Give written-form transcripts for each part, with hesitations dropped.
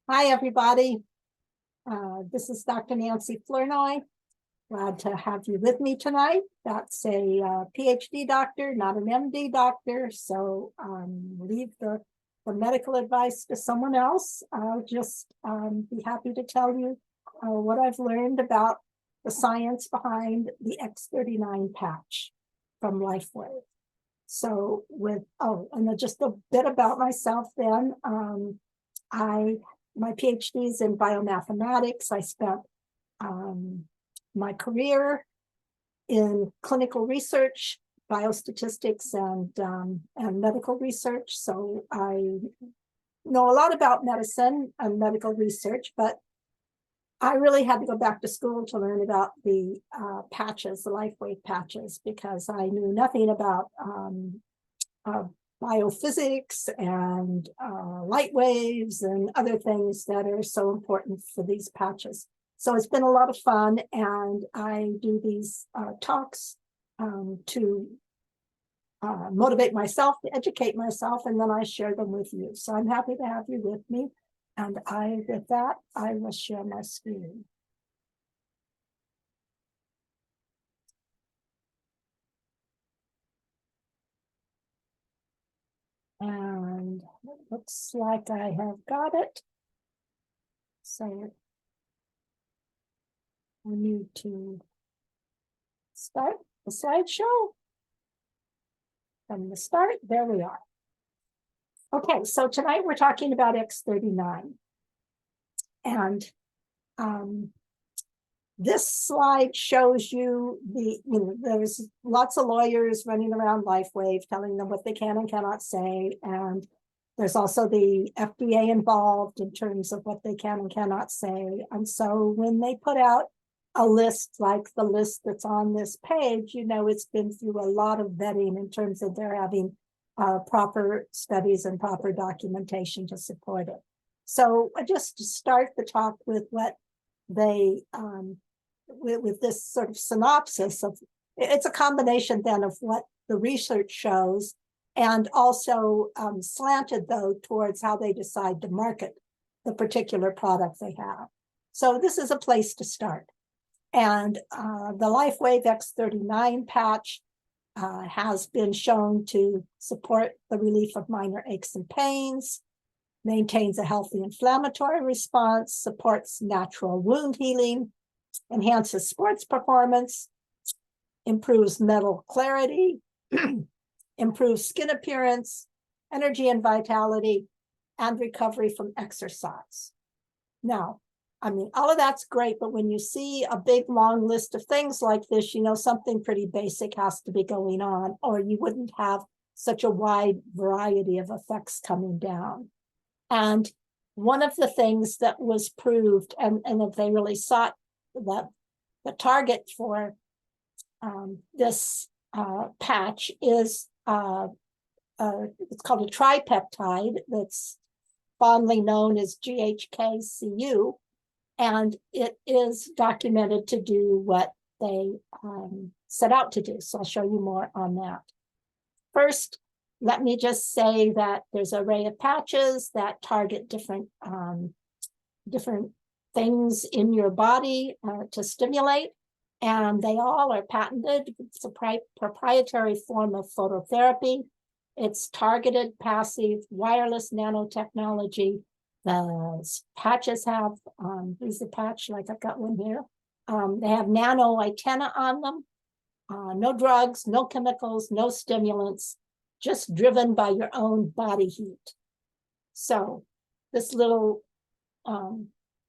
Hi, everybody. This is Dr. Nancy Flournoy. Glad to have you with me tonight. That's a PhD doctor, not an MD doctor, so leave the medical advice to someone else. I'll just be happy to tell you what I've learned about the science behind the X39 patch from LifeWave. So and then just a bit about myself then. My PhD is in biomathematics. I spent my career in clinical research, biostatistics, and medical research. So I know a lot about medicine and medical research, but I really had to go back to school to learn about the patches, the LifeWave patches, because I knew nothing about biophysics and light waves and other things that are so important for these patches. So it's been a lot of fun, and I do these talks to motivate myself, to educate myself, and then I share them with you. So I'm happy to have you with me. And with that, I will share my screen. And it looks like I have got it. So I need to start the slideshow. From the start, there we are. Okay, so tonight we're talking about X39. And this slide shows you there's lots of lawyers running around LifeWave telling them what they can and cannot say. And there's also the FDA involved in terms of what they can and cannot say. And so when they put out a list like the list that's on this page, it's been through a lot of vetting in terms of their having proper studies and proper documentation to support it. So just to start the talk with what they, with this sort of synopsis of, it's a combination then of what the research shows and also slanted though towards how they decide to market the particular product they have. So this is a place to start. And the LifeWave X39 patch has been shown to support the relief of minor aches and pains, maintains a healthy inflammatory response, supports natural wound healing, enhances sports performance, improves mental clarity, improves skin appearance, energy and vitality, and recovery from exercise. Now, all of that's great, but when you see a big long list of things like this, something pretty basic has to be going on, or you wouldn't have such a wide variety of effects coming down. And one of the things that was proved, and that they really sought the target for this patch is it's called a tripeptide that's fondly known as GHK-cu, and it is documented to do what they set out to do. So I'll show you more on that. First, let me just say that there's an array of patches that target different things in your body to stimulate, and they all are patented. It's a proprietary form of phototherapy. It's targeted, passive, wireless nanotechnology. The patches have, here's the patch, like I've got one here. They have nano antenna on them. No drugs, no chemicals, no stimulants, just driven by your own body heat. So this little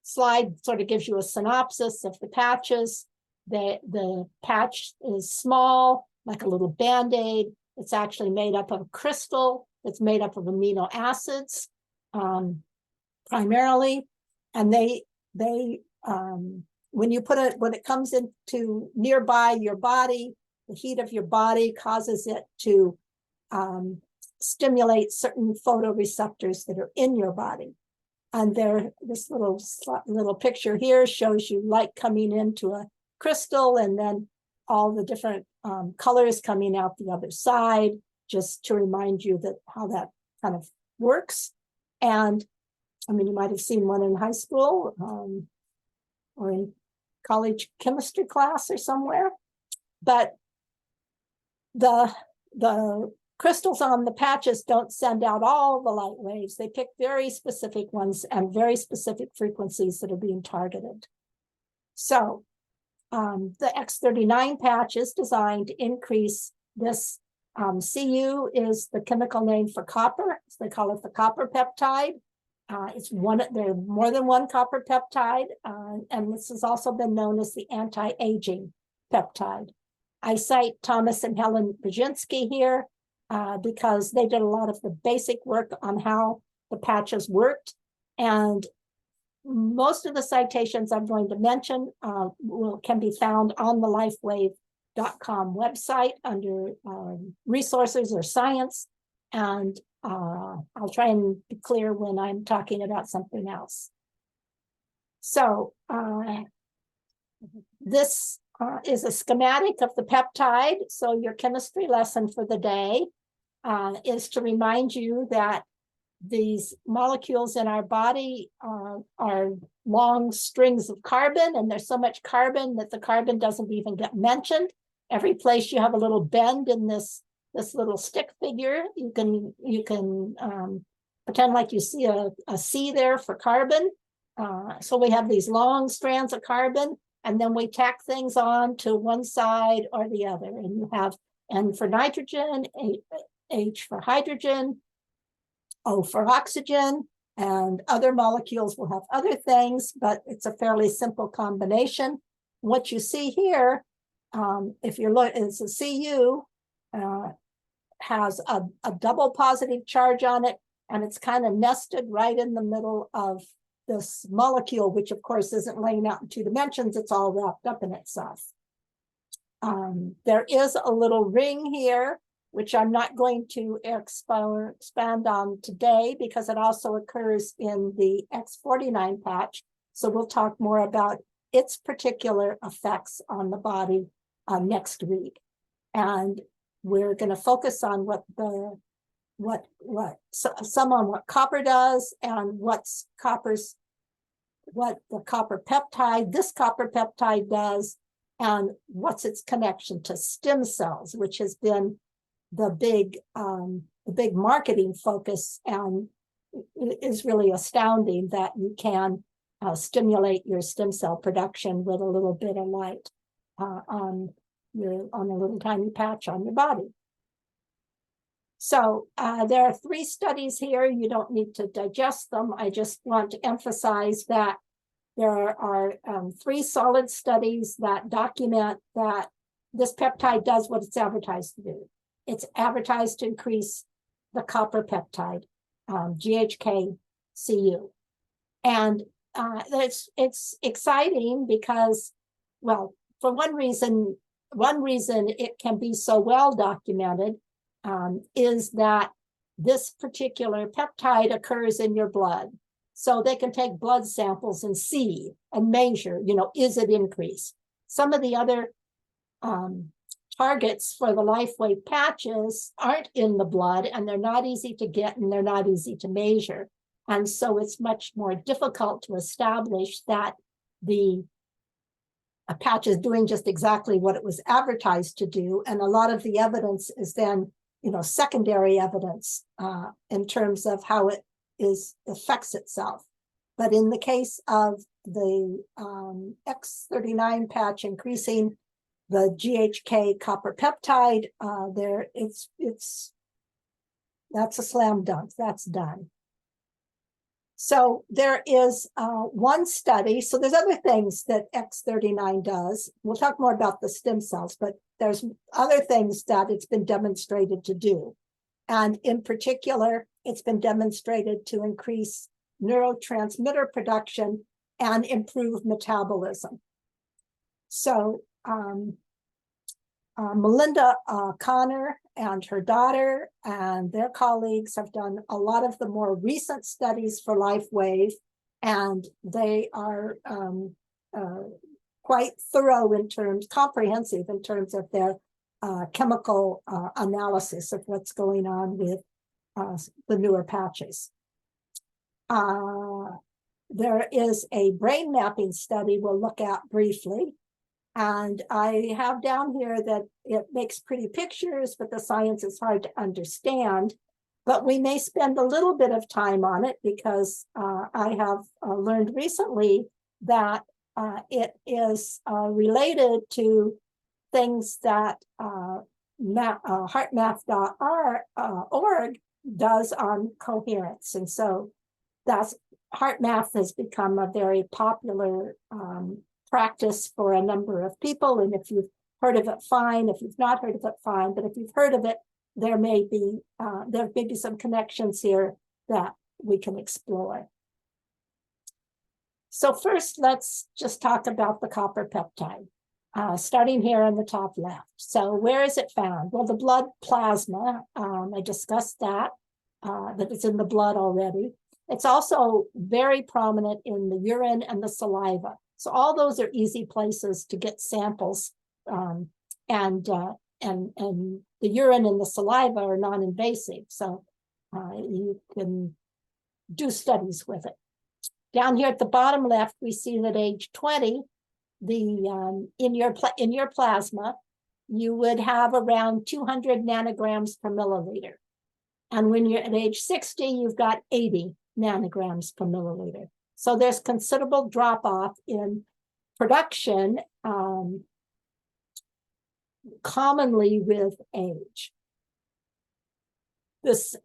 slide sort of gives you a synopsis of the patches. The patch is small, like a little Band-Aid. It's actually made up of a crystal. It's made up of amino acids, primarily. And when it comes into nearby your body, the heat of your body causes it to stimulate certain photoreceptors that are in your body. And this little picture here shows you light coming into a crystal and then all the different colors coming out the other side, just to remind you that how that kind of works. And I mean, you might have seen one in high school or in college chemistry class or somewhere, but the crystals on the patches don't send out all the light waves. They pick very specific ones and very specific frequencies that are being targeted. So the X39 patch is designed to increase this. Cu is the chemical name for copper. So they call it the copper peptide. There are more than one copper peptide, and this has also been known as the anti-aging peptide. I cite Thomas and Helen Brzezinski here because they did a lot of the basic work on how the patches worked. And most of the citations I'm going to mention can be found on the LifeWave.com website under resources or science. And I'll try and be clear when I'm talking about something else. So this is a schematic of the peptide. So your chemistry lesson for the day is to remind you that these molecules in our body are long strings of carbon, and there's so much carbon that the carbon doesn't even get mentioned. Every place you have a little bend in this little stick figure, you can pretend like you see a C there for carbon. So we have these long strands of carbon, and then we tack things on to one side or the other. And you have N for nitrogen, H for hydrogen, O for oxygen, and other molecules will have other things, but it's a fairly simple combination. What you see here, if you look, it's a Cu, has a double positive charge on it, and it's kind of nested right in the middle of this molecule, which of course isn't laying out in two dimensions, it's all wrapped up in itself. There is a little ring here, which I'm not going to expand on today because it also occurs in the X39 patch. So we'll talk more about its particular effects on the body next week. And we're going to focus on some on what copper does and what the copper peptide, this copper peptide does, and what's its connection to stem cells, which has been the big marketing focus, and it is really astounding that you can stimulate your stem cell production with a little bit of light on a little tiny patch on your body. So there are 3 studies here. You don't need to digest them. I just want to emphasize that there are 3 solid studies that document that this peptide does what it's advertised to do. It's advertised to increase the copper peptide, GHK-cu. And it's exciting because, well, for one reason it can be so well documented is that this particular peptide occurs in your blood. So they can take blood samples and see and measure, is it increased? Some of the other targets for the LifeWave patches aren't in the blood, and they're not easy to get, and they're not easy to measure. And so it's much more difficult to establish that a patch is doing just exactly what it was advertised to do. And a lot of the evidence is then, secondary evidence in terms of how it affects itself. But in the case of the X39 patch increasing the GHK copper peptide, that's a slam dunk. That's done. So there is one study. So there's other things that X39 does. We'll talk more about the stem cells, but there's other things that it's been demonstrated to do. And in particular, it's been demonstrated to increase neurotransmitter production and improve metabolism. So Melinda Connor and her daughter and their colleagues have done a lot of the more recent studies for LifeWave, and they are quite thorough comprehensive in terms of their chemical analysis of what's going on with the newer patches. There is a brain mapping study we'll look at briefly. And I have down here that it makes pretty pictures, but the science is hard to understand. But we may spend a little bit of time on it because I have learned recently that it is related to things that HeartMath.org does on coherence. And so that's HeartMath has become a very popular practice for a number of people. And if you've heard of it, fine. If you've not heard of it, fine. But if you've heard of it, there may be some connections here that we can explore. So first, let's just talk about the copper peptide, starting here on the top left. So where is it found? Well, the blood plasma, I discussed that it's in the blood already. It's also very prominent in the urine and the saliva. So all those are easy places to get samples, and the urine and the saliva are non-invasive, so you can do studies with it. Down here at the bottom left, we see that age 20, in your plasma, you would have around 200 nanograms per milliliter, and when you're at age 60, you've got 80 nanograms per milliliter. So there's considerable drop-off in production, commonly with age. This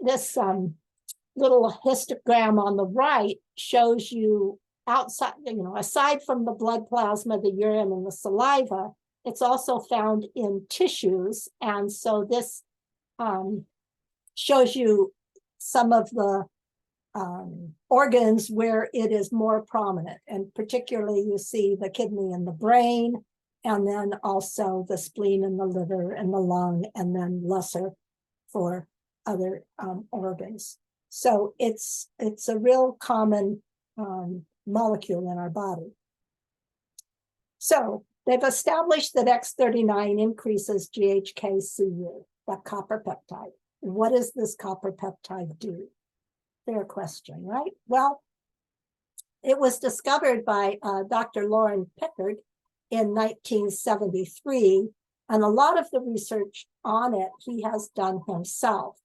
little histogram on the right shows you outside, aside from the blood plasma, the urine, and the saliva, it's also found in tissues. And so this shows you some of the organs where it is more prominent, and particularly you see the kidney and the brain, and then also the spleen and the liver and the lung, and then lesser for other organs. So it's a real common molecule in our body. So they've established that X39 increases GHK-cu, that copper peptide. What does this copper peptide do? Fair question, right? Well, it was discovered by Dr. Lauren Pickard in 1973, and a lot of the research on it he has done himself.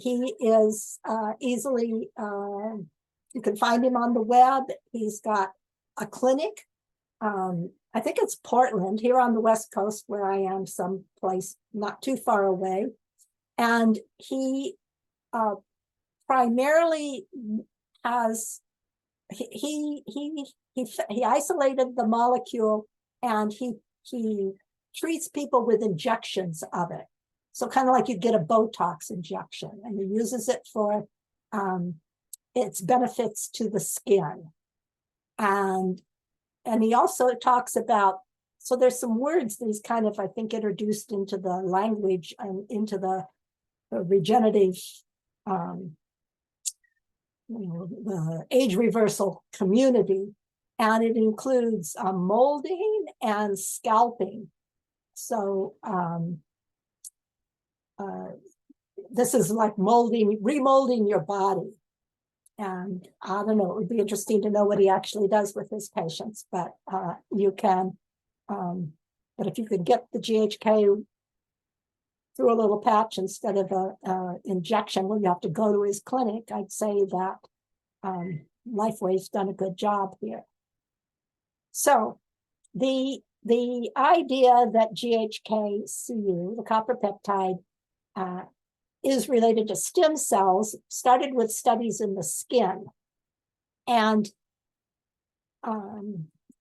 He is easily, you can find him on the web. He's got a clinic. I think it's Portland, here on the West Coast where I am, someplace not too far away. And he primarily has, he isolated the molecule, and he treats people with injections of it. So kind of like you get a Botox injection, and he uses it for its benefits to the skin. And he also talks about, so there's some words that he's kind of, I think, introduced into the language and into the regenerative, the age reversal community, and it includes molding and scalping. So this is like remolding your body. And I don't know, it would be interesting to know what he actually does with his patients, but you can, but if you could get the GHK through a little patch instead of a injection where you have to go to his clinic, I'd say that LifeWave's done a good job here. So the idea that GHK-cu, the copper peptide, is related to stem cells started with studies in the skin. And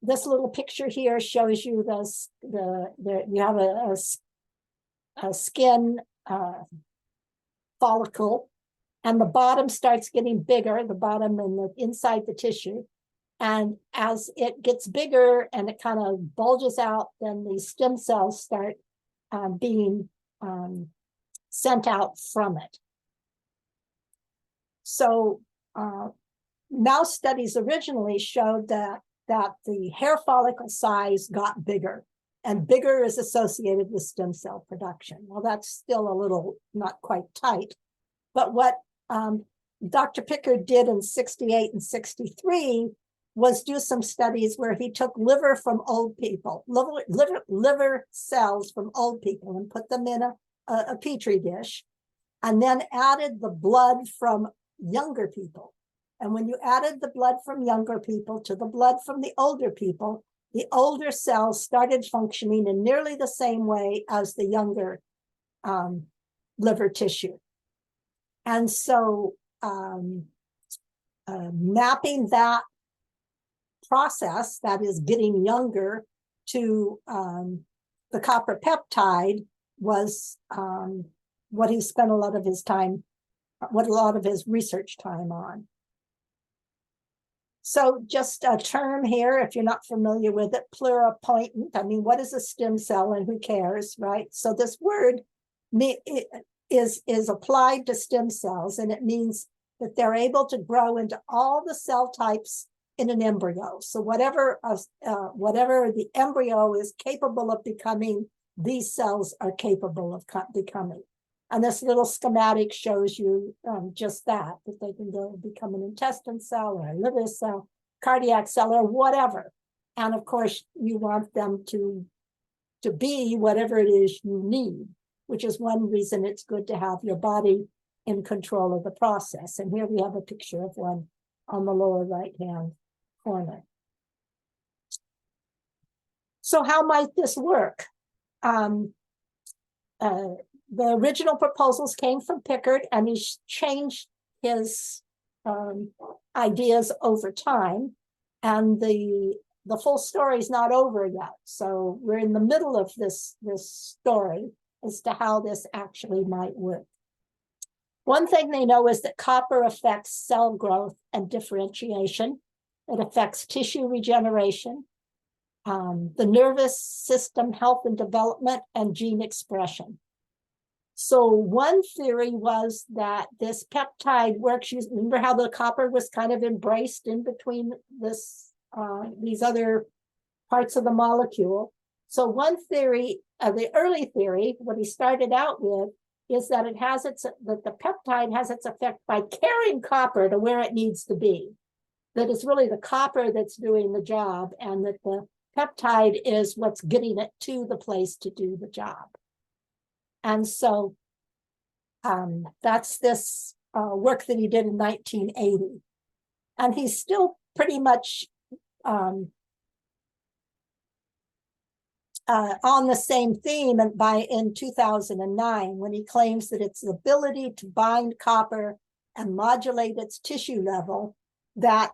this little picture here shows you you have a skin follicle, and the bottom starts getting bigger, the bottom and the inside the tissue. And as it gets bigger and it kind of bulges out, then the stem cells start being sent out from it. So mouse studies originally showed that the hair follicle size got bigger, and bigger is associated with stem cell production. Well, that's still a little not quite tight, but what Dr. Pickard did in 68 and 63 was do some studies where he took liver from old people, liver cells from old people, and put them in a petri dish, and then added the blood from younger people. And when you added the blood from younger people to the blood from the older people, the older cells started functioning in nearly the same way as the younger liver tissue. And so mapping that process, that is getting younger, to the copper peptide was what he spent a lot of his time, what a lot of his research time on. So just a term here, if you're not familiar with it, pluripotent. I mean, what is a stem cell and who cares, right? So this word is applied to stem cells, and it means that they're able to grow into all the cell types in an embryo. So whatever the embryo is capable of becoming, these cells are capable of becoming. And this little schematic shows you just that they can go become an intestine cell or a liver cell, cardiac cell, or whatever. And of course, you want them to be whatever it is you need, which is one reason it's good to have your body in control of the process. And here we have a picture of one on the lower right-hand corner. So how might this work? The original proposals came from Pickard, and he's changed his ideas over time. And the full story is not over yet. So we're in the middle of this story as to how this actually might work. One thing they know is that copper affects cell growth and differentiation. It affects tissue regeneration, the nervous system health and development, and gene expression. So one theory was that this peptide works. You remember how the copper was kind of embraced in between these other parts of the molecule. So one theory, the early theory, what he started out with, is that that the peptide has its effect by carrying copper to where it needs to be. That it's really the copper that's doing the job, and that the peptide is what's getting it to the place to do the job. And so that's this work that he did in 1980. And he's still pretty much on the same theme in 2009, when he claims that its ability to bind copper and modulate its tissue level, that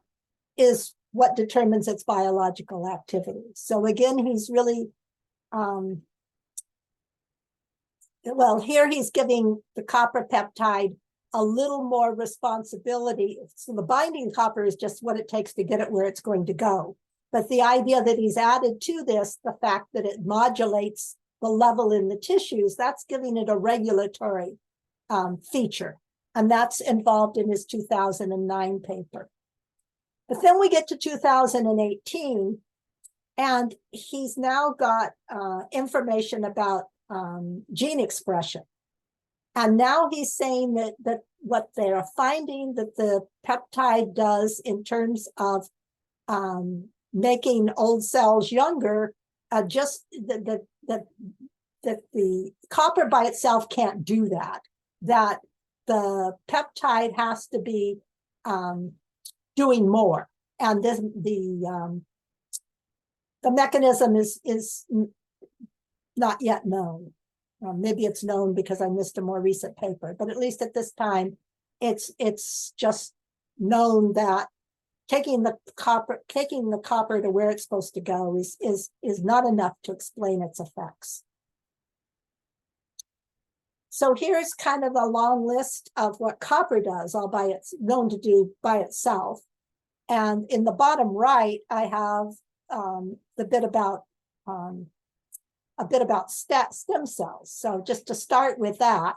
is what determines its biological activity. So again, he's really, well, here he's giving the copper peptide a little more responsibility. So the binding copper is just what it takes to get it where it's going to go. But the idea that he's added to this, the fact that it modulates the level in the tissues, that's giving it a regulatory feature. And that's involved in his 2009 paper. But then we get to 2018, and he's now got information about gene expression. And now he's saying that what they're finding that the peptide does in terms of making old cells younger, just that the copper by itself can't do that. That the peptide has to be doing more, and this, the mechanism is not yet known. Maybe it's known because I missed a more recent paper, but at least at this time, it's just known that taking the copper to where it's supposed to go is not enough to explain its effects. So here's kind of a long list of what copper does, all by its known to do by itself. And in the bottom right, I have the bit about a bit about stem cells. So just to start with that,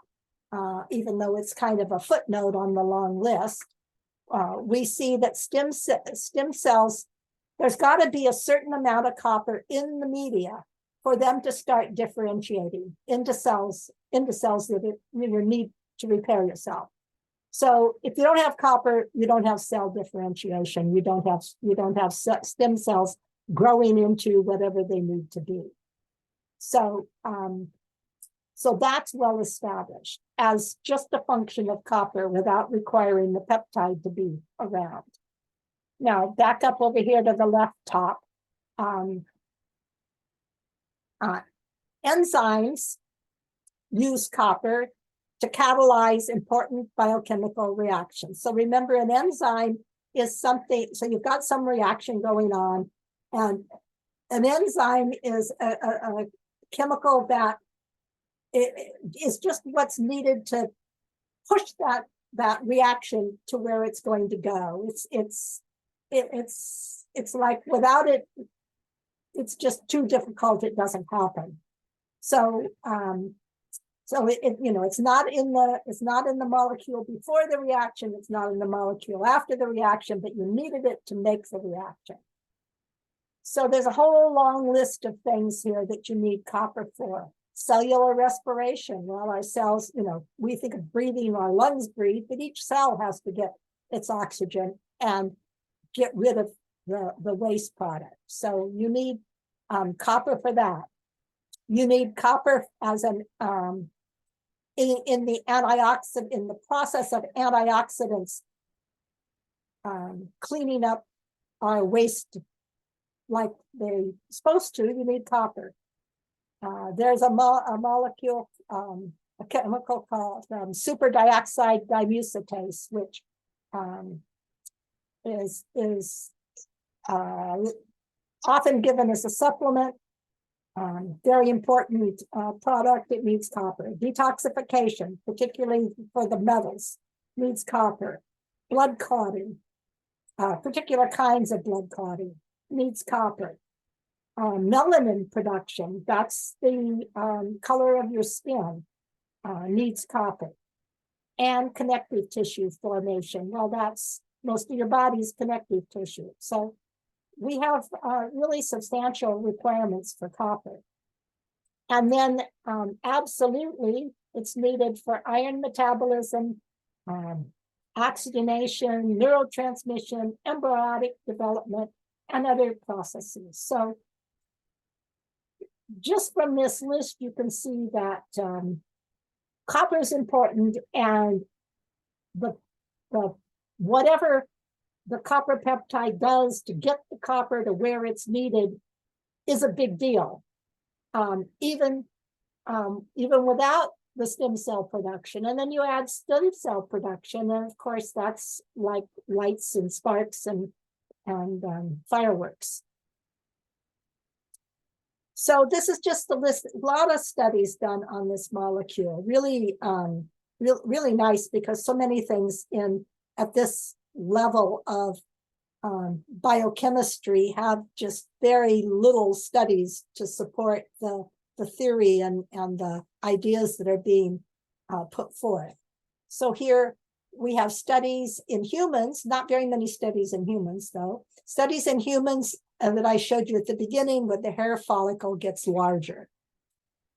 even though it's kind of a footnote on the long list, we see that stem cells, there's got to be a certain amount of copper in the media for them to start differentiating into cells that you need to repair yourself. So if you don't have copper, you don't have cell differentiation. You don't have stem cells growing into whatever they need to be. So, so that's well established as just a function of copper without requiring the peptide to be around. Now, back up over here to the left top. Enzymes use copper to catalyze important biochemical reactions. So remember, an enzyme is something, so you've got some reaction going on, and an enzyme is a chemical that is just what's needed to push that reaction to where it's going to go. It's like without it, it's just too difficult. It doesn't happen. So so it's not in the molecule before the reaction. It's not in the molecule after the reaction, but you needed it to make the reaction. So there's a whole long list of things here that you need copper for. Cellular respiration. Well, our cells, we think of breathing, our lungs breathe, but each cell has to get its oxygen and get rid of the waste product. So you need copper for that. You need copper as an in the process of antioxidants, cleaning up our waste like they're supposed to. You need copper. There's a molecule, a chemical called super dioxide dimutase, which is often given as a supplement. Very important product. It needs copper. Detoxification, particularly for the metals, needs copper. Blood clotting, particular kinds of blood clotting, needs copper. Melanin production, that's the color of your skin, needs copper. And connective tissue formation, well, that's most of your body's connective tissue. So we have really substantial requirements for copper. And then absolutely, it's needed for iron metabolism, oxygenation, neurotransmission, embryonic development, and other processes. So just from this list, you can see that copper is important, and the whatever the copper peptide does to get the copper to where it's needed is a big deal. Even without the stem cell production. And then you add stem cell production, and of course that's like lights and sparks and fireworks. So this is just the list. A lot of studies done on this molecule. Really, really nice, because so many things at this level of biochemistry have just very little studies to support the theory and the ideas that are being put forth. So here we have studies in humans, not very many studies in humans though. Studies in humans that I showed you at the beginning, where the hair follicle gets larger.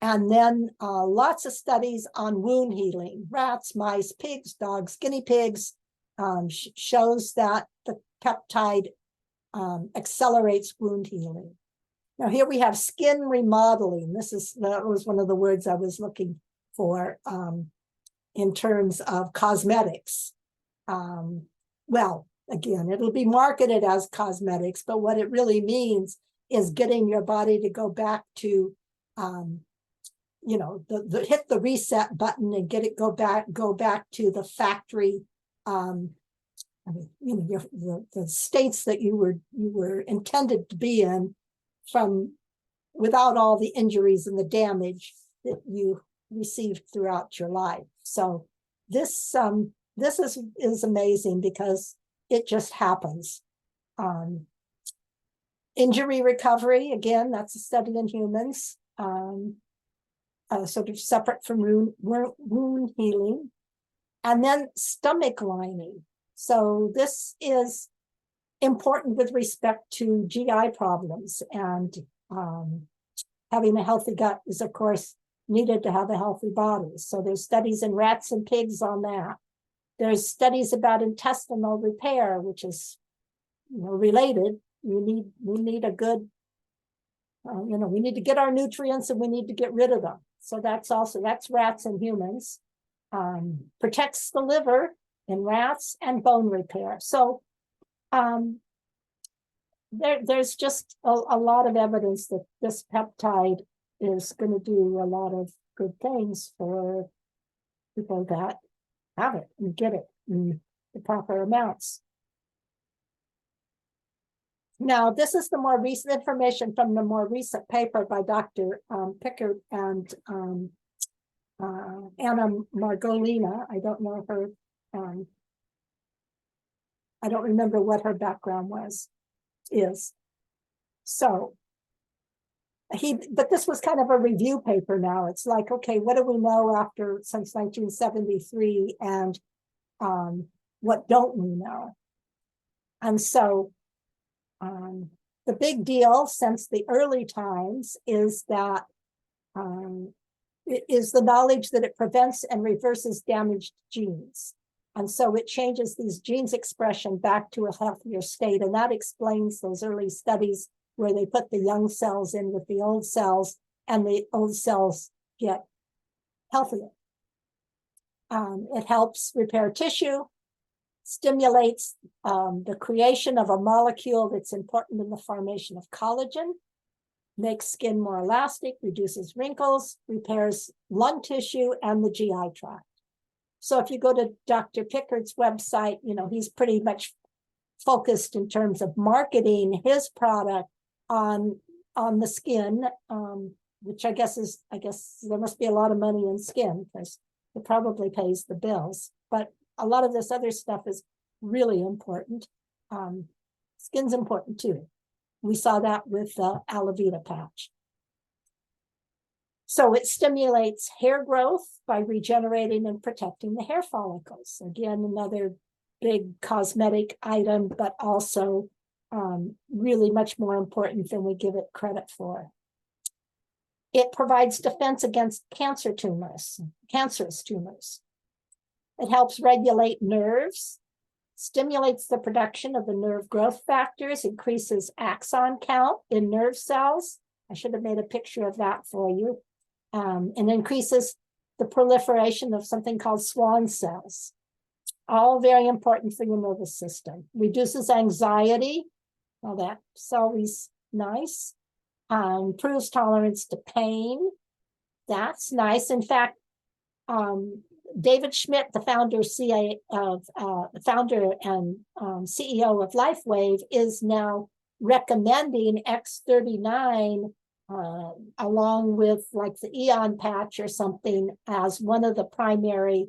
And then lots of studies on wound healing, rats, mice, pigs, dogs, guinea pigs, shows that the peptide accelerates wound healing. Now here we have skin remodeling. That was one of the words I was looking for in terms of cosmetics. Well, again, it'll be marketed as cosmetics, but what it really means is getting your body to go back to, hit the reset button and go back to the factory, the states that you were intended to be in, without all the injuries and the damage that you received throughout your life. So this is amazing, because it just happens. Injury recovery, again, that's a study in humans, sort of separate from wound healing. And then stomach lining. So this is important with respect to GI problems, and having a healthy gut is, of course, needed to have a healthy body. So there's studies in rats and pigs on that. There's studies about intestinal repair, which is, related. We need a good, we need to get our nutrients and we need to get rid of them. So that's rats and humans. Protects the liver in rats and bone repair. So there's just a lot of evidence that this peptide is going to do a lot of good things for people that have it and get it in the proper amounts. Now, this is the more recent information from the more recent paper by Dr. Pickard and Anna Margolina. I don't know her, I don't remember what her background is. So, but this was kind of a review paper now. It's like, okay, what do we know since 1973 and what don't we know? And so the big deal since the early times is that it is the knowledge that it prevents and reverses damaged genes. And so it changes these genes expression back to a healthier state. And that explains those early studies where they put the young cells in with the old cells and the old cells get healthier. It helps repair tissue, stimulates the creation of a molecule that's important in the formation of collagen, makes skin more elastic, reduces wrinkles, repairs lung tissue and the GI tract. So if you go to Dr. Pickard's website, he's pretty much focused in terms of marketing his product on the skin, which I guess there must be a lot of money in skin because it probably pays the bills. But a lot of this other stuff is really important. Skin's important too. We saw that with the Alavita patch. So it stimulates hair growth by regenerating and protecting the hair follicles. Again, another big cosmetic item, but also really much more important than we give it credit for. It provides defense against cancerous tumors. It helps regulate nerves, stimulates the production of the nerve growth factors, increases axon count in nerve cells. I should have made a picture of that for you. And increases the proliferation of something called Schwann cells. All very important for your nervous system. Reduces anxiety. Well, that's always nice. Improves tolerance to pain. That's nice. In fact, David Schmidt, the founder and CEO of LifeWave, is now recommending X39 along with like the Eon patch or something as one of the primary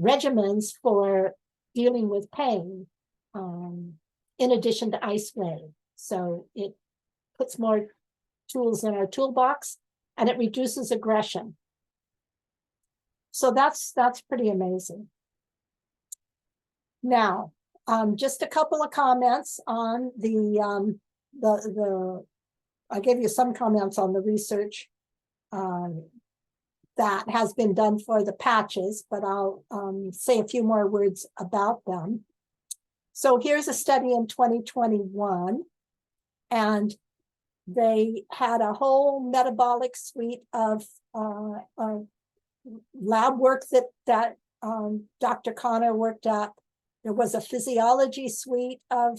regimens for dealing with pain, in addition to Ice Wave. So it puts more tools in our toolbox and it reduces aggression. So that's pretty amazing. Now, just a couple of comments on I gave you some comments on the research that has been done for the patches, but I'll say a few more words about them. So here's a study in 2021, and they had a whole metabolic suite of lab work that Dr. Connor worked at. There was a physiology suite of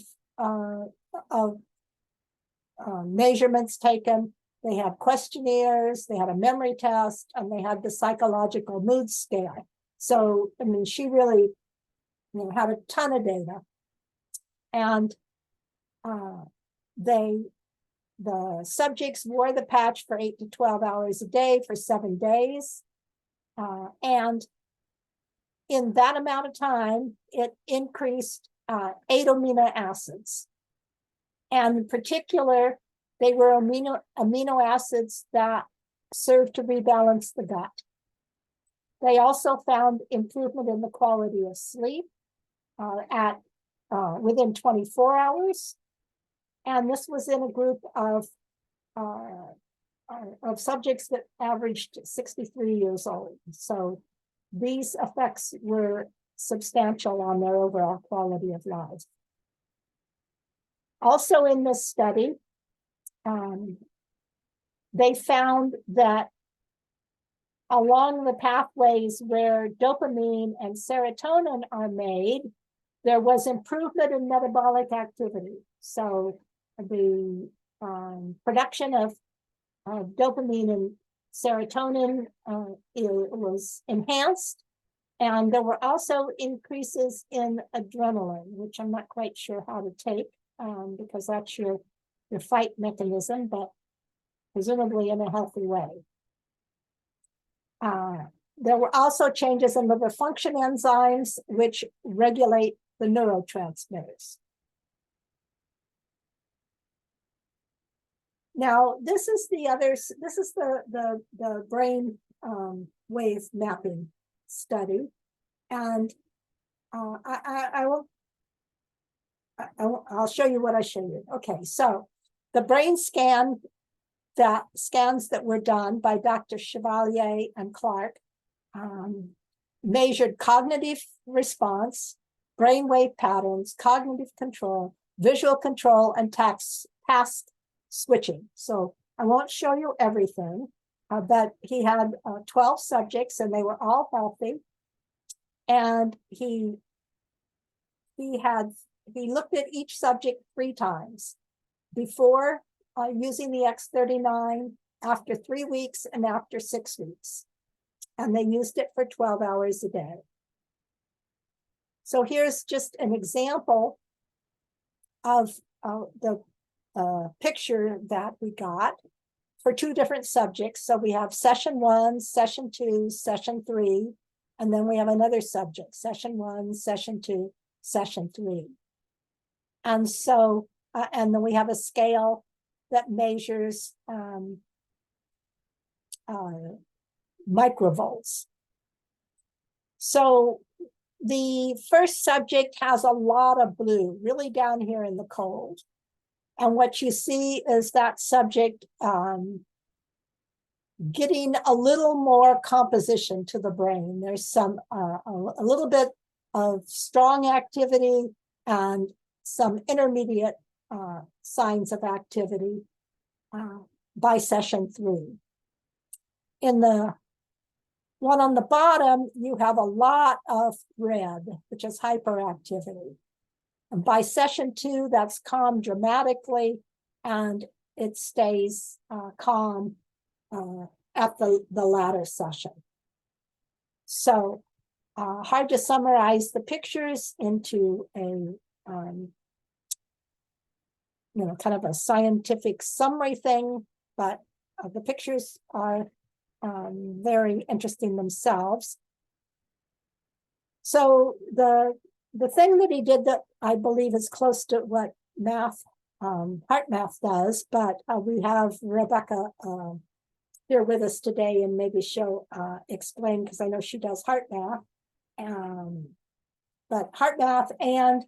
measurements taken. They had questionnaires, they had a memory test, and they had the psychological mood scale. So, I mean, she really had a ton of data. And the subjects wore the patch for 8 to 12 hours a day for 7 days. And in that amount of time, it increased 8 amino acids. And in particular, they were amino acids that serve to rebalance the gut. They also found improvement in the quality of sleep within 24 hours. And this was in a group of subjects that averaged 63 years old. So these effects were substantial on their overall quality of life. Also in this study, they found that along the pathways where dopamine and serotonin are made, there was improvement in metabolic activity. So the production of dopamine and serotonin was enhanced. And there were also increases in adrenaline, which I'm not quite sure how to take because that's your fight mechanism, but presumably in a healthy way. There were also changes in liver function enzymes, which regulate the neurotransmitters. Now, this is the brain wave mapping study, and I'll show you what I show you. Okay, so the brain scans that were done by Dr. Chevalier and Clark measured cognitive response, brainwave patterns, cognitive control, visual control, and task switching. So I won't show you everything, but he had 12 subjects and they were all healthy. And he looked at each subject 3 times before using the X39, after 3 weeks, and after 6 weeks. And they used it for 12 hours a day. So here's just an example of the picture that we got for 2 different subjects. So we have session 1, session 2, session 3, and then we have another subject, session 1, session 2, session 3. And so, and then we have a scale that measures microvolts. So the first subject has a lot of blue, really down here in the cold. And what you see is that subject getting a little more composition to the brain. There's some a little bit of strong activity and some intermediate signs of activity by session 3. In the one on the bottom, you have a lot of red, which is hyperactivity. And by session 2, that's calm dramatically, and it stays calm at the latter session. So hard to summarize the pictures into a kind of a scientific summary thing, but the pictures are very interesting themselves. So the thing that he did that I believe is close to what math, heart math does, but we have Rebecca here with us today, and maybe she'll explain, because I know she does heart math. But heart math and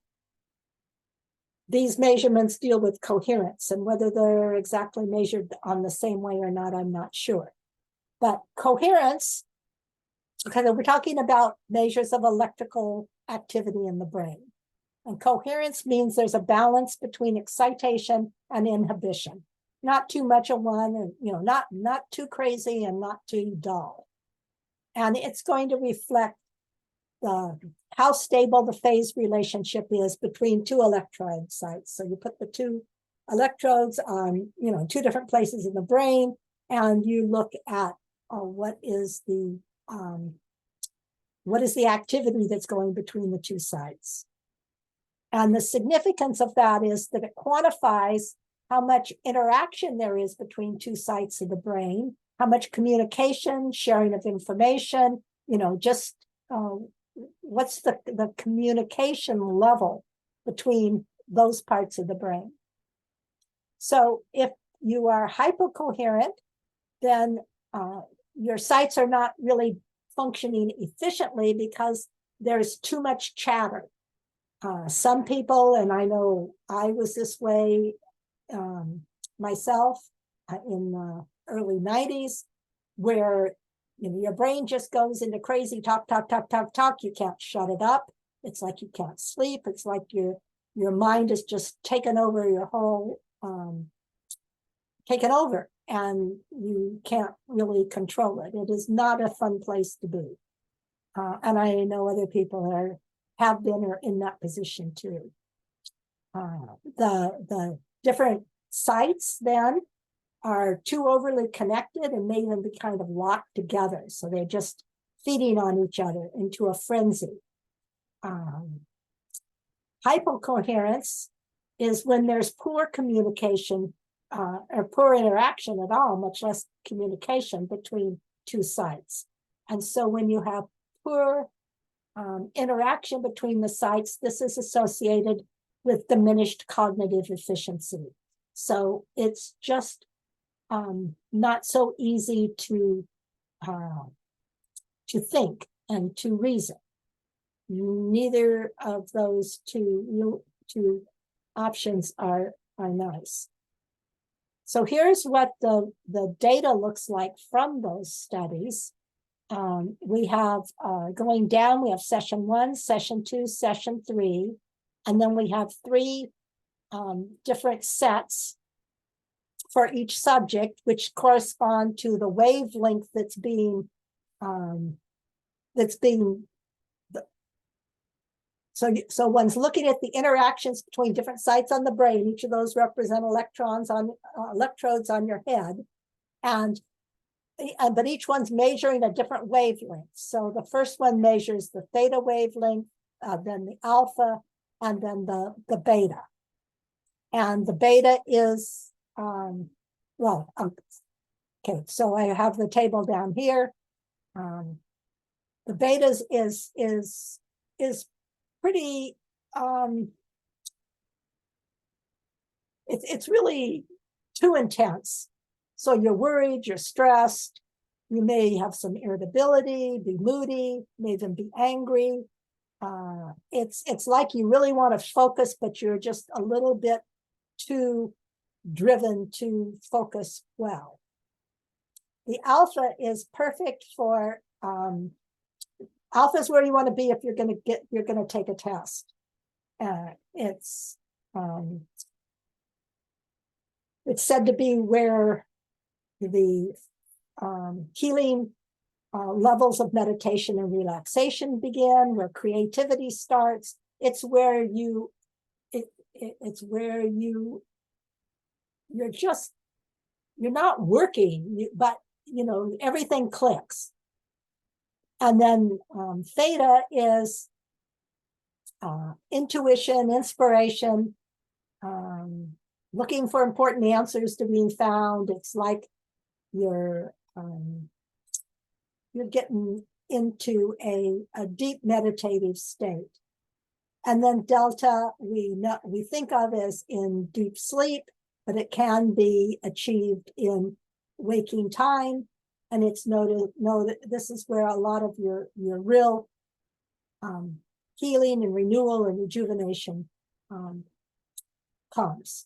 these measurements deal with coherence, and whether they're exactly measured on the same way or not, I'm not sure. But coherence, because we're talking about measures of electrical activity in the brain. And coherence means there's a balance between excitation and inhibition. Not too much of one, and not too crazy and not too dull. And it's going to reflect how stable the phase relationship is between 2 electrode sites. So you put the 2 electrodes on 2 different places in the brain, and you look at what is the activity that's going between the 2 sites. And the significance of that is that it quantifies how much interaction there is between 2 sites of the brain, how much communication, sharing of information, what's the communication level between those parts of the brain. So if you are hypocoherent, then your sites are not really functioning efficiently because there's too much chatter. Some people, and I know I was this way myself in the early 90s, where You know, your brain just goes into crazy talk, talk, talk, talk, talk. You can't shut it up. It's like you can't sleep. It's like your mind is just taken over your whole, taken over, and you can't really control it. It is not a fun place to be. And I know other people have been or in that position too. The different sites then are too overly connected and may even be kind of locked together. So they're just feeding on each other into a frenzy. Hypocoherence is when there's poor communication or poor interaction at all, much less communication between two sites. And so when you have poor interaction between the sites, this is associated with diminished cognitive efficiency. So it's just not so easy to think and to reason. Neither of those two options are nice. So here's what the data looks like from those studies. We have going down, we have session 1, session 2, session 3, and then we have 3 different sets for each subject, which correspond to the wavelength that's being so one's looking at the interactions between different sites on the brain. Each of those represent electrodes on your head, but each one's measuring a different wavelength. So the first one measures the theta wavelength, then the alpha, and then the beta. And the beta is okay. So I have the table down here. The beta is pretty. It's really too intense. So you're worried, you're stressed, you may have some irritability, be moody, may even be angry. It's like you really want to focus, but you're just a little bit too driven to focus well. The alpha is perfect for alpha is where you want to be if you're going to take a test. It's said to be where the healing levels of meditation and relaxation begin, where creativity starts. It's where you're not working, but everything clicks. And then theta is intuition, inspiration, looking for important answers to being found. It's like you're getting into a deep meditative state. And then delta, we think of as in deep sleep, but it can be achieved in waking time. And it's noted that this is where a lot of your real healing and renewal and rejuvenation comes.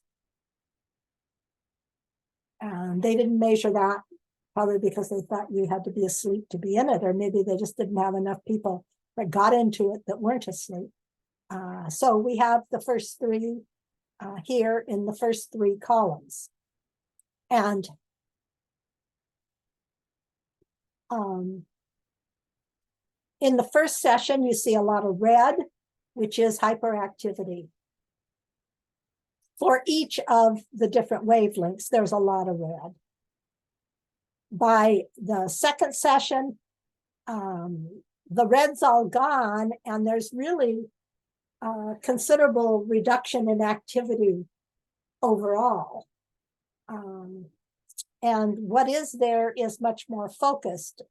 And they didn't measure that, probably because they thought you had to be asleep to be in it, or maybe they just didn't have enough people that got into it that weren't asleep. So we have the first 3 here in the first 3 columns. And in the first session, you see a lot of red, which is hyperactivity. For each of the different wavelengths, there's a lot of red. By the second session, the red's all gone, and there's really considerable reduction in activity overall. And what is there is much more focused,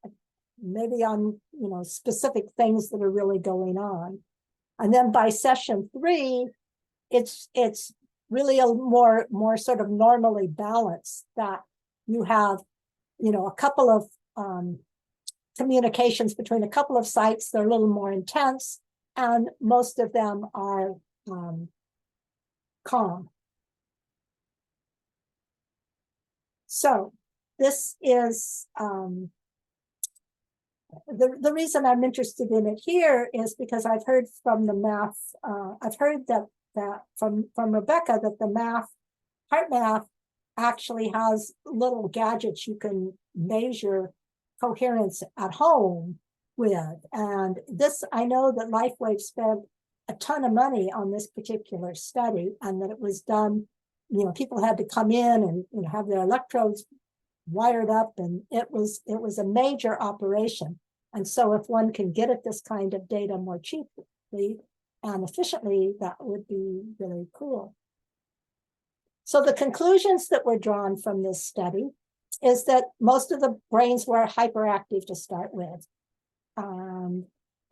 maybe on specific things that are really going on. And then by session 3, it's really a more sort of normally balanced, that you have a couple of communications between a couple of sites that are a little more intense, and most of them are calm. So this is the reason I'm interested in it here is because I've heard from the math, I've heard that from Rebecca that the heart math actually has little gadgets you can measure coherence at home with. And this, I know that LifeWave spent a ton of money on this particular study, and that it was done, people had to come in and have their electrodes wired up, and it was a major operation. And so if one can get at this kind of data more cheaply and efficiently, that would be really cool. So the conclusions that were drawn from this study is that most of the brains were hyperactive to start with.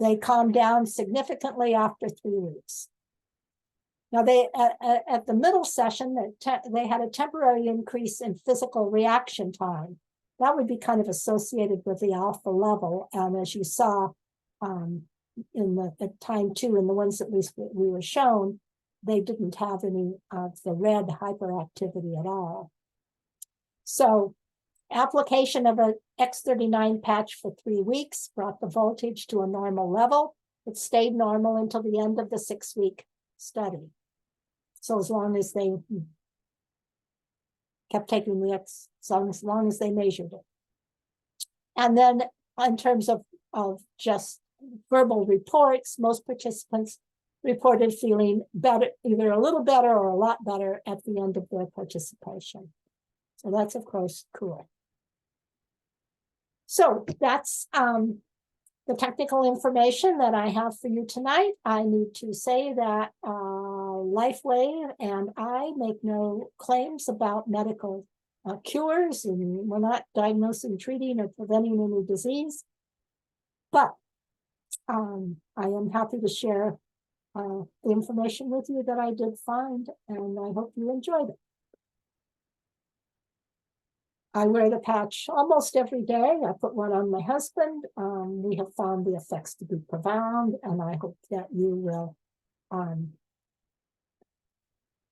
They calmed down significantly after 3 weeks. Now, at the middle session, they had a temporary increase in physical reaction time. That would be kind of associated with the alpha level. And as you saw at time 2, in the ones that we were shown, they didn't have any of the red hyperactivity at all. So application of an X39 patch for 3 weeks brought the voltage to a normal level. It stayed normal until the end of the 6-week study. So as long as they kept taking the X, as long as they measured it. And then in terms of just verbal reports, most participants reported feeling better, either a little better or a lot better at the end of their participation. So that's, of course, cool. So that's the technical information that I have for you tonight. I need to say that LifeWave and I make no claims about medical cures, and we're not diagnosing, treating, or preventing any disease. But I am happy to share the information with you that I did find, and I hope you enjoyed it. I wear the patch almost every day. I put one on my husband. We have found the effects to be profound, and I hope that you will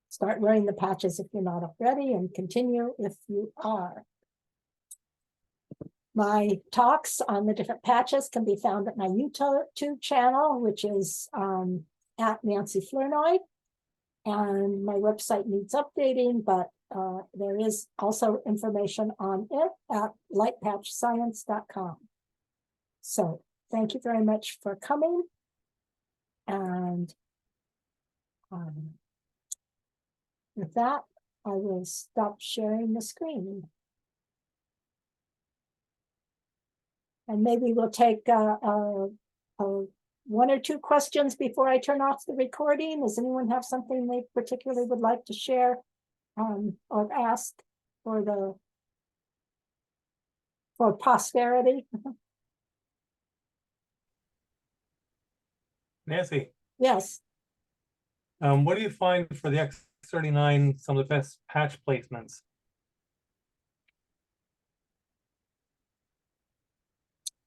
start wearing the patches if you're not already, and continue if you are. My talks on the different patches can be found at my YouTube channel, which is at Nancy Flournoy, and my website needs updating, but there is also information on it at lightpatchscience.com. So thank you very much for coming, and with that, I will stop sharing the screen. And maybe we'll take 1 or 2 questions before I turn off the recording. Does anyone have something they particularly would like to share or ask for posterity? Nancy. Yes. What do you find for the X39 some of the best patch placements?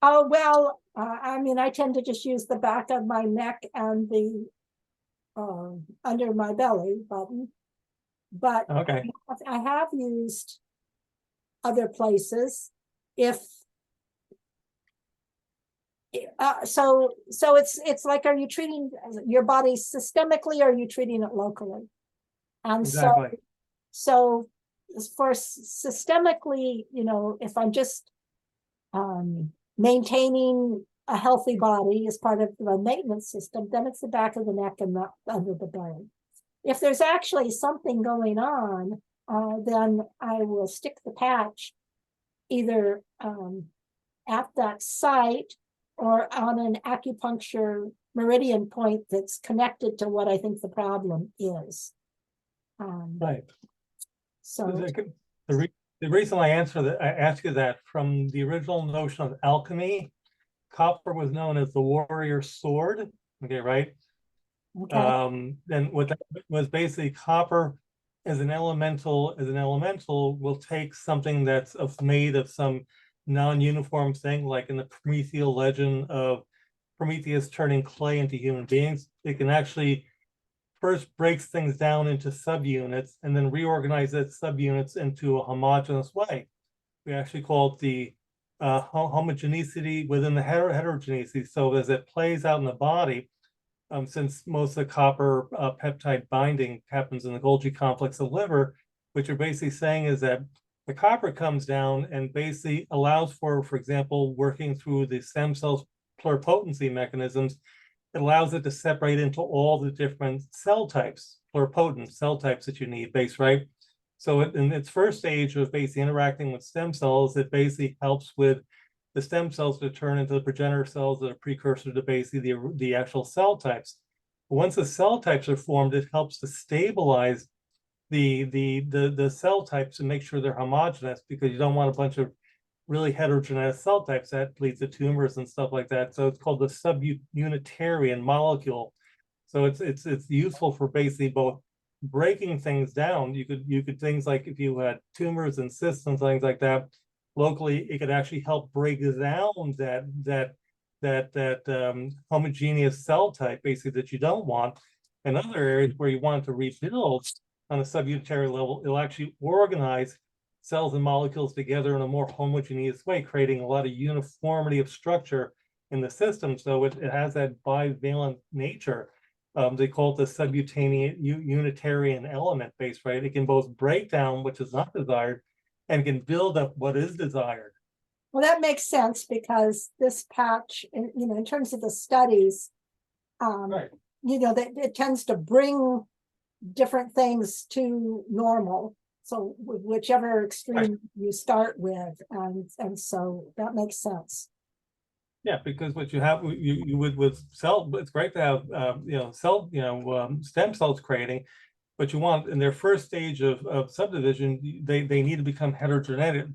Oh, well, I mean, I tend to just use the back of my neck and the under my belly button, but okay. I have used other places. So it's like, are you treating your body systemically, or are you treating it locally? And exactly. so for systemically, if I'm just maintaining a healthy body as part of the maintenance system, then it's the back of the neck and not under the belly. If there's actually something going on, then I will stick the patch either at that site or on an acupuncture meridian point that's connected to what I think the problem is. Right. So the reason I ask you that, from the original notion of alchemy, copper was known as the warrior sword. Okay, right? Okay. Then what that was basically, copper as an elemental will take something that's made of some non-uniform thing, like in the Promethean legend of Prometheus turning clay into human beings. It can actually first breaks things down into subunits and then reorganize its subunits into a homogeneous way. We actually call it the homogeneity within the heterogeneity. So as it plays out in the body, since most of the copper peptide binding happens in the Golgi complex of the liver, what you're basically saying is that the copper comes down and basically allows for example, working through the stem cells pluripotency mechanisms. It allows it to separate into all the different cell types, pluripotent cell types that you need, right? So in its first stage of basically interacting with stem cells, it basically helps with the stem cells to turn into the progenitor cells that are precursor to basically the actual cell types. But once the cell types are formed, it helps to stabilize the cell types and make sure they're homogeneous, because you don't want a bunch of really heterogeneous cell types that leads to tumors and stuff like that. So it's called the subunitarian molecule. So it's useful for basically both breaking things down. You could things like if you had tumors and cysts and things like that, locally it could actually help break down that homogeneous cell type basically that you don't want. In other areas where you want to rebuild on a subunitary level, it'll actually organize cells and molecules together in a more homogeneous way, creating a lot of uniformity of structure in the system. So it has that bivalent nature. They call it the subunitarian element base, right? It can both break down, which is not desired, and can build up what is desired. Well, that makes sense, because this patch, in terms of the studies, Right. that it tends to bring different things to normal. So whichever extreme you start with, and so that makes sense. Yeah, because what you have, you would with cell, it's great to have stem cells creating, but you want in their first stage of subdivision, they need to become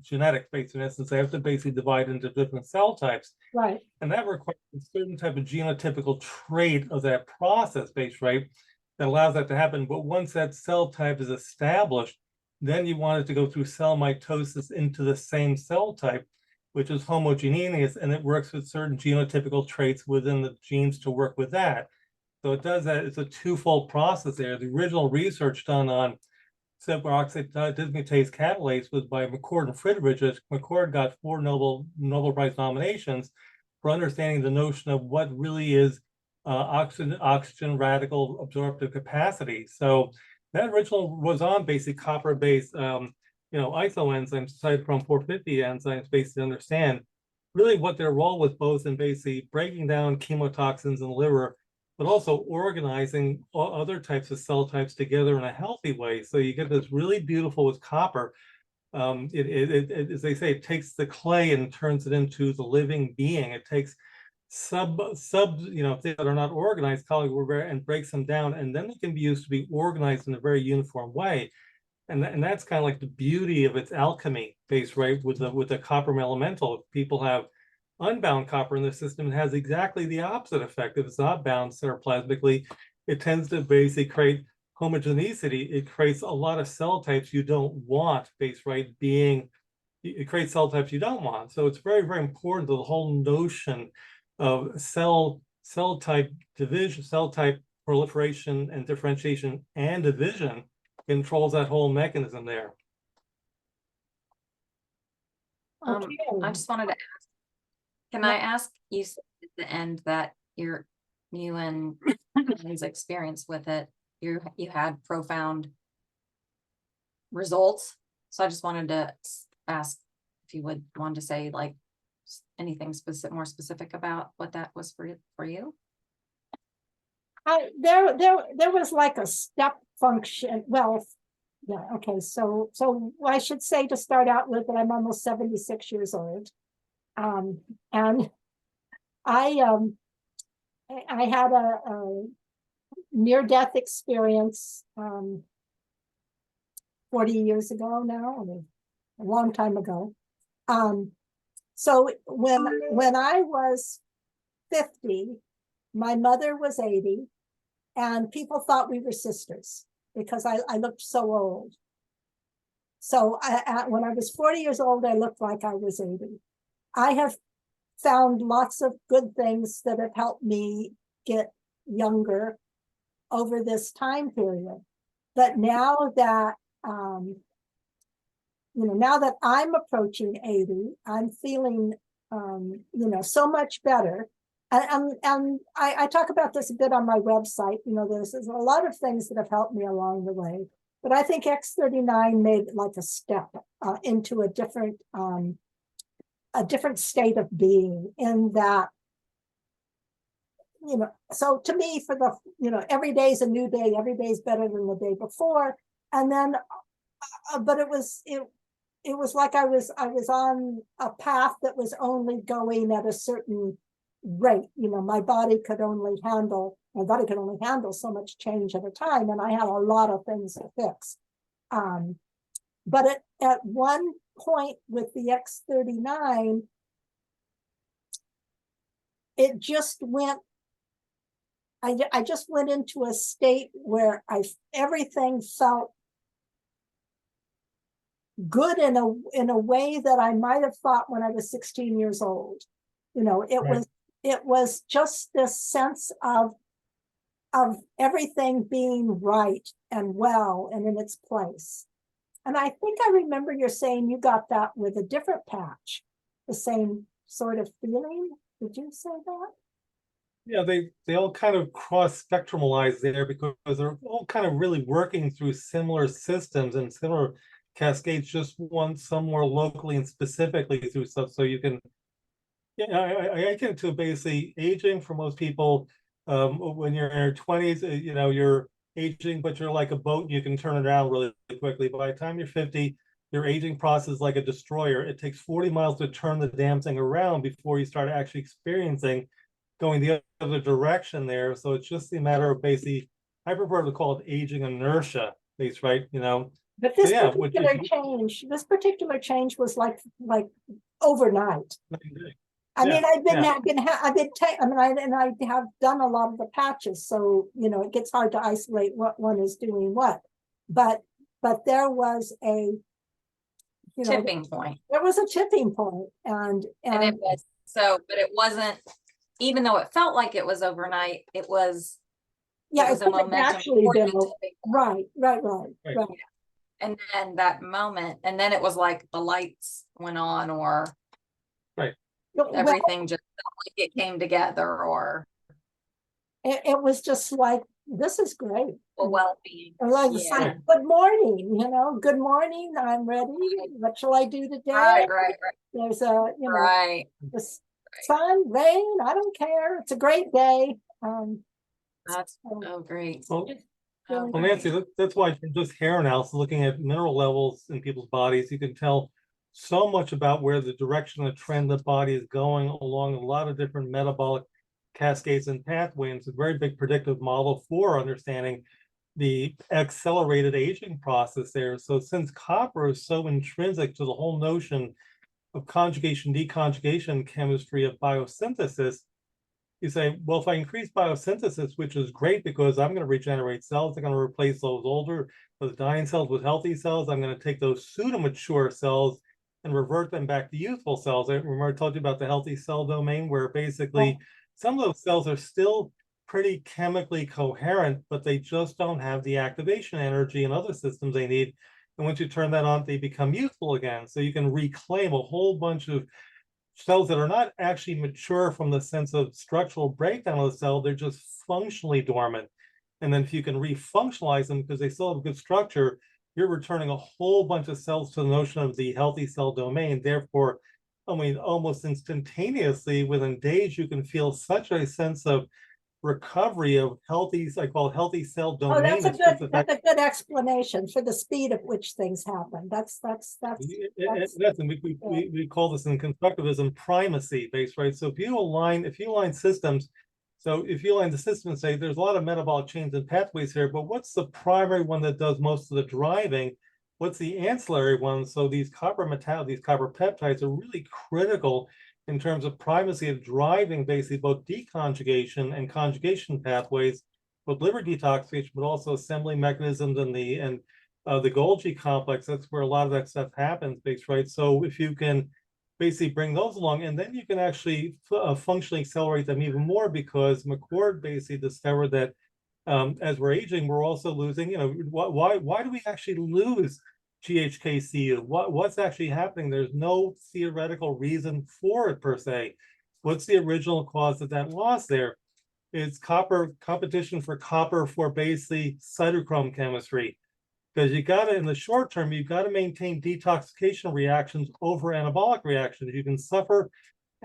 genetic based. In essence, they have to basically divide into different cell types, right? And that requires a certain type of genotypical trait of that process based, right? That allows that to happen. But once that cell type is established, then you want it to go through cell mitosis into the same cell type, which is homogeneous, and it works with certain genotypical traits within the genes to work with that. So it does that. It's a twofold process there. The original research done on superoxide dismutase catalase was by McCord and Friedrich. McCord got 4 Nobel Prize nominations for understanding the notion of what really is oxygen radical absorptive capacity. So that original was on basic copper-based isoenzymes, cytochrome 450 enzymes, basically to understand really what their role was, both in basically breaking down chemotoxins in the liver, but also organizing other types of cell types together in a healthy way. So you get this really beautiful with copper. As they say, it takes the clay and turns it into the living being. It takes things that are not organized, and breaks them down, and then they can be used to be organized in a very uniform way. And that's kind of like the beauty of its alchemy base, right? With the copper elemental. If people have unbound copper in the system, it has exactly the opposite effect. If it's not bound cytoplasmically, it tends to basically create homogeneity. It creates a lot of cell types you don't want, right? It creates cell types you don't want. So it's very, very important to the whole notion of cell type division, cell type proliferation and differentiation and division controls that whole mechanism there. Okay. I just wanted to ask, can I ask, you said at the end that you and his experience with it, you had profound results. So I just wanted to ask if you would want to say like anything more specific about what that was for you. There was like a step function. Well, yeah, okay. So I should say, to start out with, that I'm almost 76 years old. And I had a near-death experience 40 years ago now, I mean, a long time ago. So when I was 50, my mother was 80, and people thought we were sisters because I looked so old. So when I was 40 years old, I looked like I was 80. I have found lots of good things that have helped me get younger over this time period. But now that now that I'm approaching 80, I'm feeling, so much better. And I talk about this a bit on my website. There's a lot of things that have helped me along the way, but I think X39 made like a step into a different state of being, in that, so to me, for the, every day is a new day, every day is better than the day before. And then, but it was like I was on a path that was only going at a certain rate. My body could only handle so much change at a time, and I had a lot of things to fix. But at one point with the X39, it just went, I just went into a state where everything felt good in a way that I might have thought when I was 16 years old. It was just this sense of everything being right and well and in its place. And I think I remember you're saying you got that with a different patch, the same sort of feeling. Did you say that? Yeah, they all kind of cross-spectrumalize there, because they're all kind of really working through similar systems and similar cascades, just one some more locally and specifically through stuff. So you can, I get to basically aging for most people. When you're in your 20s, you're aging, but you're like a boat, you can turn it around really quickly. By the time you're 50, your aging process is like a destroyer. It takes 40 miles to turn the damn thing around before you start actually experiencing going the other direction there. So it's just a matter of basically, I prefer to call it aging inertia, at least, right? But this particular change was like overnight. I mean, I have done a lot of the patches, so it gets hard to isolate what one is doing what. But there was a tipping point. There was a tipping point, and it was but it wasn't. Even though it felt like it was overnight, it was. Yeah, it could actually been right. And then that moment, and then it was like the lights went on, or everything just felt like it came together, or it was just like, this is great. Well-being. Like, good morning, good morning, I'm ready. What shall I do today? Right. There's a, the sun, rain, I don't care. It's a great day. That's so great. Well, Nancy, that's why from just hair analysis, looking at mineral levels in people's bodies, you can tell so much about where the direction, the trend of the body is going along a lot of different metabolic cascades and pathways. It's a very big predictive model for understanding the accelerated aging process there. So since copper is so intrinsic to the whole notion of conjugation, deconjugation chemistry of biosynthesis, you say, well, if I increase biosynthesis, which is great because I'm going to regenerate cells, I'm going to replace those dying cells with healthy cells. I'm going to take those pseudo-mature cells and revert them back to youthful cells. I remember I told you about the healthy cell domain, where basically some of those cells are still pretty chemically coherent, but they just don't have the activation energy and other systems they need. And once you turn that on, they become youthful again. So you can reclaim a whole bunch of cells that are not actually mature from the sense of structural breakdown of the cell, they're just functionally dormant. And then if you can refunctionalize them because they still have good structure, you're returning a whole bunch of cells to the notion of the healthy cell domain. Therefore, I mean, almost instantaneously, within days, you can feel such a sense of recovery of healthy, I call it healthy cell domain. That's a good explanation for the speed at which things happen. That's we call this in constructivism primacy based, right? So if you align systems, so if you align the system and say there's a lot of metabolic chains and pathways here, but what's the primary one that does most of the driving? What's the ancillary one? So these copper peptides are really critical in terms of primacy of driving basically both deconjugation and conjugation pathways, both liver detoxification, but also assembly mechanisms and the Golgi complex. That's where a lot of that stuff happens, right? So if you can basically bring those along, and then you can actually functionally accelerate them even more, because McCord basically discovered that as we're aging, we're also losing, why do we actually lose GHK-cu. What's actually happening? There's no theoretical reason for it per se. What's the original cause of that loss there? It's copper competition for copper for basically cytochrome chemistry. Because you got to, in the short term, you've got to maintain detoxification reactions over anabolic reactions. You can suffer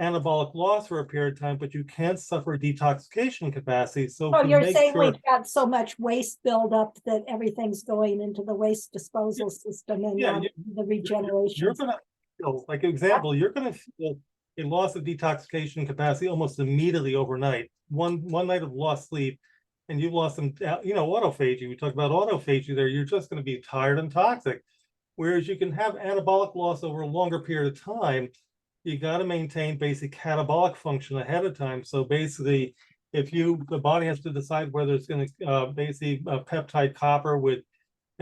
anabolic loss for a period of time, but you can't suffer detoxification capacity. So Oh, to you're make saying sure, we've got so much waste buildup that everything's going into the waste disposal system and yeah, not the regeneration. you're going to feel, like example, you're going to feel a loss of detoxification capacity almost immediately overnight. One night of lost sleep, and you've lost some, autophagy. We talked about autophagy there. You're just going to be tired and toxic. Whereas you can have anabolic loss over a longer period of time. You got to maintain basic catabolic function ahead of time. So basically, if the body has to decide whether it's going to basically peptide copper with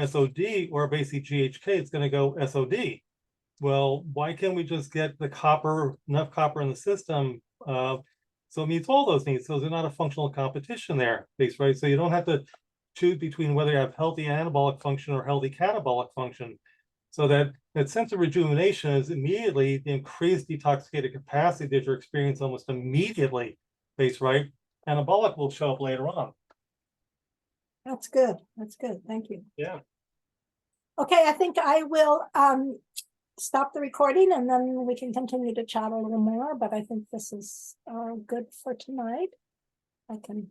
SOD or basically GHK, it's going to go SOD. Well, why can't we just get the enough copper in the system so it meets all those needs? So there's not a functional competition there, right? So you don't have to choose between whether you have healthy anabolic function or healthy catabolic function. So that sense of rejuvenation is immediately the increased detoxicated capacity that you're experiencing almost immediately, right? Anabolic will show up later on. That's good. That's good. Thank you. Yeah. Okay, I think I will stop the recording and then we can continue to chat a little more, but I think this is good for tonight. I can